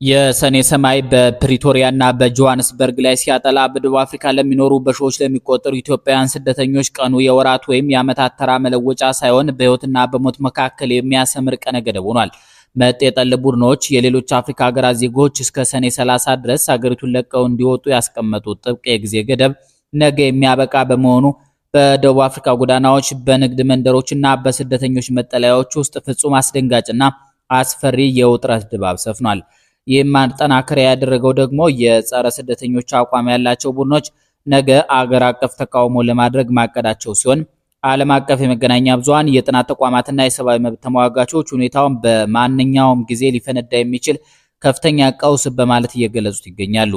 የሰኔ ሰማይ በፕሪቶሪያና በጆሃንስበርግ ላይ ሲያጠላ በደቡብ አፍሪካ ለሚኖሩ በሺዎች ለሚቆጠሩ ኢትዮጵያውያን ስደተኞች ቀኑ የወራት ወይም የዓመታት ተራ መለወጫ ሳይሆን በሕይወትና በሞት መካከል የሚያሰምር ቀነ ገደብ ሆኗል። መጤ የጠል ቡድኖች የሌሎች አፍሪካ ሀገራት ዜጎች እስከ ሰኔ 30 ድረስ ሀገሪቱን ለቀው እንዲወጡ ያስቀመጡት ጥብቅ የጊዜ ገደብ ነገ የሚያበቃ በመሆኑ በደቡብ አፍሪካ ጎዳናዎች፣ በንግድ መንደሮችና በስደተኞች መጠለያዎች ውስጥ ፍጹም አስደንጋጭና አስፈሪ የውጥረት ድባብ ሰፍኗል። ይህም ማጠናከሪያ ያደረገው ደግሞ የጸረ ስደተኞች አቋም ያላቸው ቡድኖች ነገ አገር አቀፍ ተቃውሞ ለማድረግ ማቀዳቸው ሲሆን ዓለም አቀፍ የመገናኛ ብዙሃን፣ የጥናት ተቋማትና የሰብአዊ መብት ተሟጋቾች ሁኔታውን በማንኛውም ጊዜ ሊፈነዳ የሚችል ከፍተኛ ቀውስ በማለት እየገለጹት ይገኛሉ።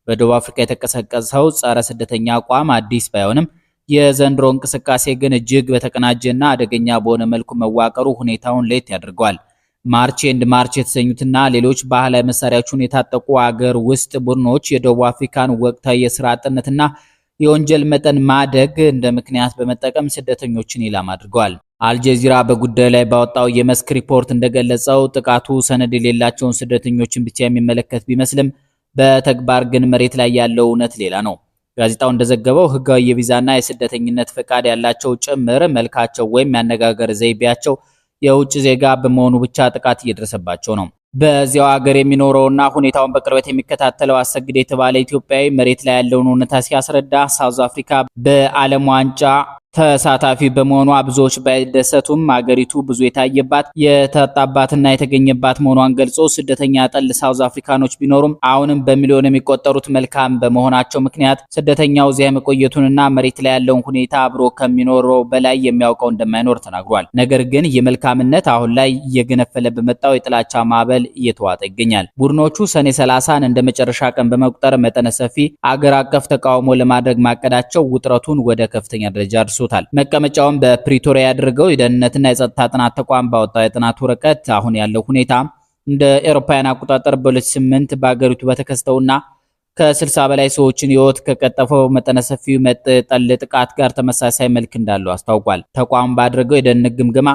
በደቡብ አፍሪካ የተቀሰቀሰው ጸረ ስደተኛ አቋም አዲስ ባይሆንም የዘንድሮ እንቅስቃሴ ግን እጅግ በተቀናጀና አደገኛ በሆነ መልኩ መዋቀሩ ሁኔታውን ለየት ያደርገዋል። ማርች ኤንድ ማርች የተሰኙትና ሌሎች ባህላዊ መሳሪያዎችን የታጠቁ አገር ውስጥ ቡድኖች የደቡብ አፍሪካን ወቅታዊ የስራ አጥነትና የወንጀል መጠን ማደግ እንደ ምክንያት በመጠቀም ስደተኞችን ኢላማ አድርገዋል። አልጀዚራ በጉዳዩ ላይ ባወጣው የመስክ ሪፖርት እንደገለጸው ጥቃቱ ሰነድ የሌላቸውን ስደተኞችን ብቻ የሚመለከት ቢመስልም በተግባር ግን መሬት ላይ ያለው እውነት ሌላ ነው። ጋዜጣው እንደዘገበው ህጋዊ የቪዛና የስደተኝነት ፈቃድ ያላቸው ጭምር መልካቸው ወይም ያነጋገር ዘይቤያቸው የውጭ ዜጋ በመሆኑ ብቻ ጥቃት እየደረሰባቸው ነው። በዚያው ሀገር የሚኖረውና ሁኔታውን በቅርበት የሚከታተለው አሰግድ የተባለ ኢትዮጵያዊ መሬት ላይ ያለውን እውነታ ሲያስረዳ ሳውዝ አፍሪካ በዓለም ዋንጫ ተሳታፊ በመሆኗ ብዙዎች ባይደሰቱም አገሪቱ ብዙ የታየባት የተጣባትና የተገኘባት መሆኗን ገልጾ ስደተኛ ጠል ሳውዝ አፍሪካኖች ቢኖሩም አሁንም በሚሊዮን የሚቆጠሩት መልካም በመሆናቸው ምክንያት ስደተኛው እዚያ መቆየቱንና መሬት ላይ ያለውን ሁኔታ አብሮ ከሚኖረው በላይ የሚያውቀው እንደማይኖር ተናግሯል። ነገር ግን የመልካምነት አሁን ላይ እየገነፈለ በመጣው የጥላቻ ማዕበል እየተዋጠ ይገኛል። ቡድኖቹ ሰኔ 30ን እንደ መጨረሻ ቀን በመቁጠር መጠነ ሰፊ አገር አቀፍ ተቃውሞ ለማድረግ ማቀዳቸው ውጥረቱን ወደ ከፍተኛ ደረጃ አድርሶታል። መቀመጫውን በፕሪቶሪያ ያደረገው የደህንነትና የጸጥታ ጥናት ተቋም ባወጣው የጥናት ወረቀት አሁን ያለው ሁኔታ እንደ አውሮፓውያን አቆጣጠር በ2008 በአገሪቱ በተከሰተውና ከ60 በላይ ሰዎችን ሕይወት ከቀጠፈው መጠነ ሰፊው መጤ ጠል ጥቃት ጋር ተመሳሳይ መልክ እንዳለው አስታውቋል። ተቋሙ ባደረገው የደህንነት ግምገማ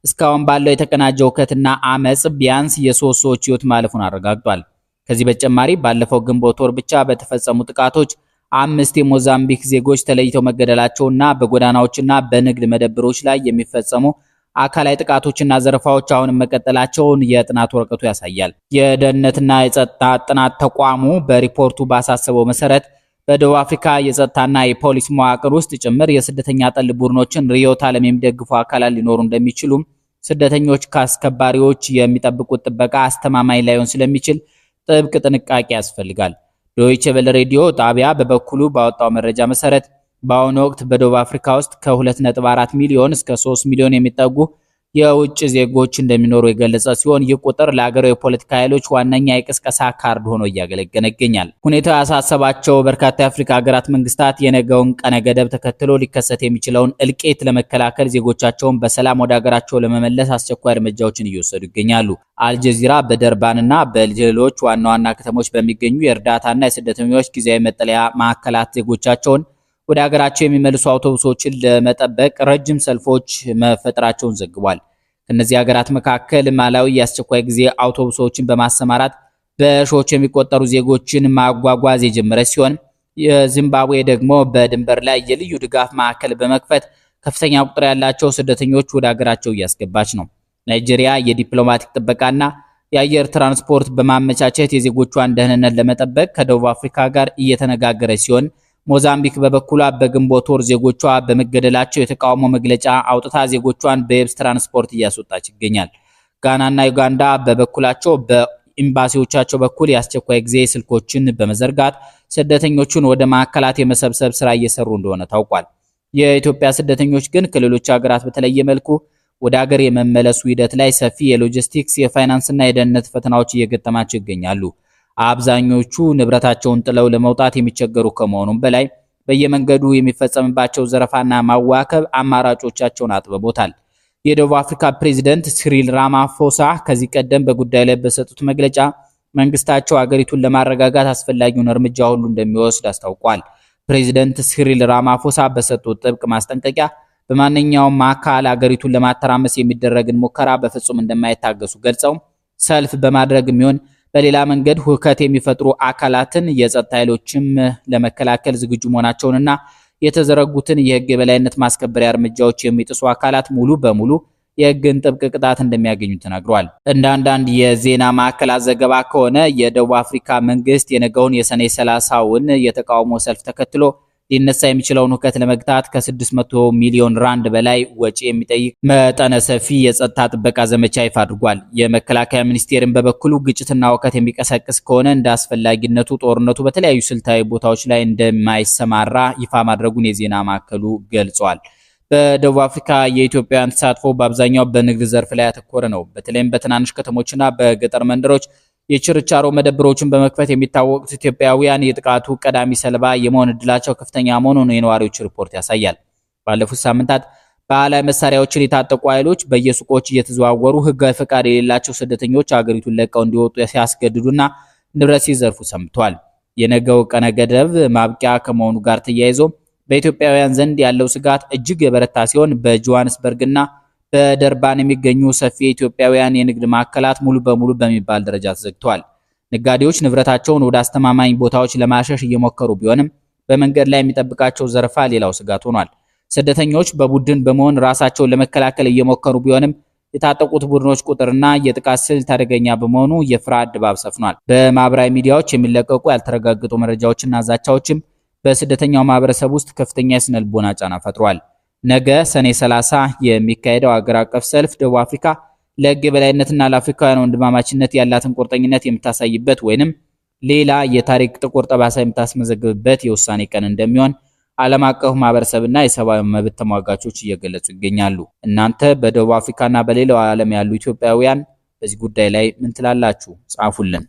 እስካሁን ባለው የተቀናጀ ውከትና አመጽ ቢያንስ የሶስት ሰዎች ሕይወት ማለፉን አረጋግጧል። ከዚህ በተጨማሪ ባለፈው ግንቦት ወር ብቻ በተፈጸሙ ጥቃቶች 5 የሞዛምቢክ ዜጎች ተለይተው መገደላቸውና በጎዳናዎችና በንግድ መደብሮች ላይ የሚፈጸሙ አካላዊ ጥቃቶችና ዘረፋዎች አሁንም መቀጠላቸውን የጥናት ወረቀቱ ያሳያል። የደህንነትና የጸጥታ ጥናት ተቋሙ በሪፖርቱ ባሳሰበው መሰረት በደቡብ አፍሪካ የጸጥታና የፖሊስ መዋቅር ውስጥ ጭምር የስደተኛ ጠል ቡድኖችን ርዕዮተ ዓለም የሚደግፉ አካላት ሊኖሩ እንደሚችሉም፣ ስደተኞች ከአስከባሪዎች የሚጠብቁት ጥበቃ አስተማማኝ ላይሆን ስለሚችል ጥብቅ ጥንቃቄ ያስፈልጋል። ዶይቼ ቬለ ሬዲዮ ጣቢያ በበኩሉ ባወጣው መረጃ መሰረት በአሁኑ ወቅት በደቡብ አፍሪካ ውስጥ ከ2.4 ሚሊዮን እስከ 3 ሚሊዮን የሚጠጉ የውጭ ዜጎች እንደሚኖሩ የገለጸ ሲሆን ይህ ቁጥር ለሀገራዊ የፖለቲካ ኃይሎች ዋነኛ የቅስቀሳ ካርድ ሆኖ እያገለገለ ይገኛል። ሁኔታው ያሳሰባቸው በርካታ የአፍሪካ ሀገራት መንግስታት የነገውን ቀነ ገደብ ተከትሎ ሊከሰት የሚችለውን እልቂት ለመከላከል ዜጎቻቸውን በሰላም ወደ ሀገራቸው ለመመለስ አስቸኳይ እርምጃዎችን እየወሰዱ ይገኛሉ። አልጀዚራ በደርባንና በሌሎች ዋና ዋና ከተሞች በሚገኙ የእርዳታና የስደተኞች ጊዜያዊ መጠለያ ማዕከላት ዜጎቻቸውን ወደ ሀገራቸው የሚመልሱ አውቶቡሶችን ለመጠበቅ ረጅም ሰልፎች መፈጠራቸውን ዘግቧል። ከነዚህ ሀገራት መካከል ማላዊ የአስቸኳይ ጊዜ አውቶቡሶችን በማሰማራት በሺዎች የሚቆጠሩ ዜጎችን ማጓጓዝ የጀመረ ሲሆን የዚምባብዌ ደግሞ በድንበር ላይ የልዩ ድጋፍ ማዕከል በመክፈት ከፍተኛ ቁጥር ያላቸው ስደተኞች ወደ ሀገራቸው እያስገባች ነው። ናይጄሪያ የዲፕሎማቲክ ጥበቃና የአየር ትራንስፖርት በማመቻቸት የዜጎቿን ደህንነት ለመጠበቅ ከደቡብ አፍሪካ ጋር እየተነጋገረች ሲሆን ሞዛምቢክ በበኩሏ በግንቦት ወር ዜጎቿ በመገደላቸው የተቃውሞ መግለጫ አውጥታ ዜጎቿን በየብስ ትራንስፖርት እያስወጣች ይገኛል። ጋናና ዩጋንዳ በበኩላቸው በኤምባሲዎቻቸው በኩል የአስቸኳይ ጊዜ ስልኮችን በመዘርጋት ስደተኞቹን ወደ ማዕከላት የመሰብሰብ ስራ እየሰሩ እንደሆነ ታውቋል። የኢትዮጵያ ስደተኞች ግን ከሌሎች ሀገራት በተለየ መልኩ ወደ ሀገር የመመለሱ ሂደት ላይ ሰፊ የሎጂስቲክስ፣ የፋይናንስና የደህንነት ፈተናዎች እየገጠማቸው ይገኛሉ። አብዛኞቹ ንብረታቸውን ጥለው ለመውጣት የሚቸገሩ ከመሆኑም በላይ በየመንገዱ የሚፈጸምባቸው ዘረፋና ማዋከብ አማራጮቻቸውን አጥብቦታል። የደቡብ አፍሪካ ፕሬዝዳንት ሲሪል ራማፎሳ ከዚህ ቀደም በጉዳዩ ላይ በሰጡት መግለጫ መንግስታቸው ሀገሪቱን ለማረጋጋት አስፈላጊውን እርምጃ ሁሉ እንደሚወስድ አስታውቋል። ፕሬዝዳንት ሲሪል ራማፎሳ በሰጡት ጥብቅ ማስጠንቀቂያ በማንኛውም አካል ሀገሪቱን ለማተራመስ የሚደረግን ሙከራ በፍጹም እንደማይታገሱ ገልጸው ሰልፍ በማድረግ የሚሆን በሌላ መንገድ ሁከት የሚፈጥሩ አካላትን የጸጥታ ኃይሎችም ለመከላከል ዝግጁ መሆናቸውንና የተዘረጉትን የህግ የበላይነት ማስከበሪያ እርምጃዎች የሚጥሱ አካላት ሙሉ በሙሉ የህግን ጥብቅ ቅጣት እንደሚያገኙ ተናግሯል። እንደ አንዳንድ የዜና ማዕከላት ዘገባ ከሆነ የደቡብ አፍሪካ መንግስት የነገውን የሰኔ 30ውን የተቃውሞ ሰልፍ ተከትሎ ሊነሳ የሚችለውን ሁከት ለመግታት ከ600 ሚሊዮን ራንድ በላይ ወጪ የሚጠይቅ መጠነ ሰፊ የጸጥታ ጥበቃ ዘመቻ ይፋ አድርጓል። የመከላከያ ሚኒስቴርን በበኩሉ ግጭትና ሁከት የሚቀሰቅስ ከሆነ እንደ አስፈላጊነቱ ጦርነቱ በተለያዩ ስልታዊ ቦታዎች ላይ እንደማይሰማራ ይፋ ማድረጉን የዜና ማዕከሉ ገልጿል። በደቡብ አፍሪካ የኢትዮጵያውያን ተሳትፎ በአብዛኛው በንግድ ዘርፍ ላይ ያተኮረ ነው። በተለይም በትናንሽ ከተሞችና በገጠር መንደሮች የችርቻሮ መደብሮችን በመክፈት የሚታወቁት ኢትዮጵያውያን የጥቃቱ ቀዳሚ ሰለባ የመሆን እድላቸው ከፍተኛ መሆኑን የነዋሪዎች ሪፖርት ያሳያል። ባለፉት ሳምንታት ባህላዊ መሳሪያዎችን የታጠቁ ኃይሎች በየሱቆች እየተዘዋወሩ ህጋዊ ፈቃድ የሌላቸው ስደተኞች አገሪቱን ለቀው እንዲወጡ ሲያስገድዱና ንብረት ሲዘርፉ ሰምተዋል። የነገው ቀነ ገደብ ማብቂያ ከመሆኑ ጋር ተያይዞ በኢትዮጵያውያን ዘንድ ያለው ስጋት እጅግ የበረታ ሲሆን በጆሃንስበርግና በደርባን የሚገኙ ሰፊ የኢትዮጵያውያን የንግድ ማዕከላት ሙሉ በሙሉ በሚባል ደረጃ ተዘግተዋል። ነጋዴዎች ንብረታቸውን ወደ አስተማማኝ ቦታዎች ለማሸሽ እየሞከሩ ቢሆንም በመንገድ ላይ የሚጠብቃቸው ዘረፋ ሌላው ስጋት ሆኗል። ስደተኞች በቡድን በመሆን ራሳቸውን ለመከላከል እየሞከሩ ቢሆንም የታጠቁት ቡድኖች ቁጥርና የጥቃት ስልት አደገኛ በመሆኑ የፍርሃት ድባብ ሰፍኗል። በማህበራዊ ሚዲያዎች የሚለቀቁ ያልተረጋገጡ መረጃዎችና ዛቻዎችም በስደተኛው ማህበረሰብ ውስጥ ከፍተኛ የስነ ልቦና ጫና ፈጥሯል። ነገ ሰኔ 30 የሚካሄደው ሀገር አቀፍ ሰልፍ ደቡብ አፍሪካ ለህግ የበላይነትና ለአፍሪካውያን ወንድማማችነት ያላትን ቁርጠኝነት የምታሳይበት ወይንም ሌላ የታሪክ ጥቁር ጠባሳ የምታስመዘግብበት የውሳኔ ቀን እንደሚሆን ዓለም አቀፉ ማህበረሰብና የሰብአዊ መብት ተሟጋቾች እየገለጹ ይገኛሉ። እናንተ በደቡብ አፍሪካና በሌላው ዓለም ያሉ ኢትዮጵያውያን በዚህ ጉዳይ ላይ ምን ትላላችሁ? ጻፉልን።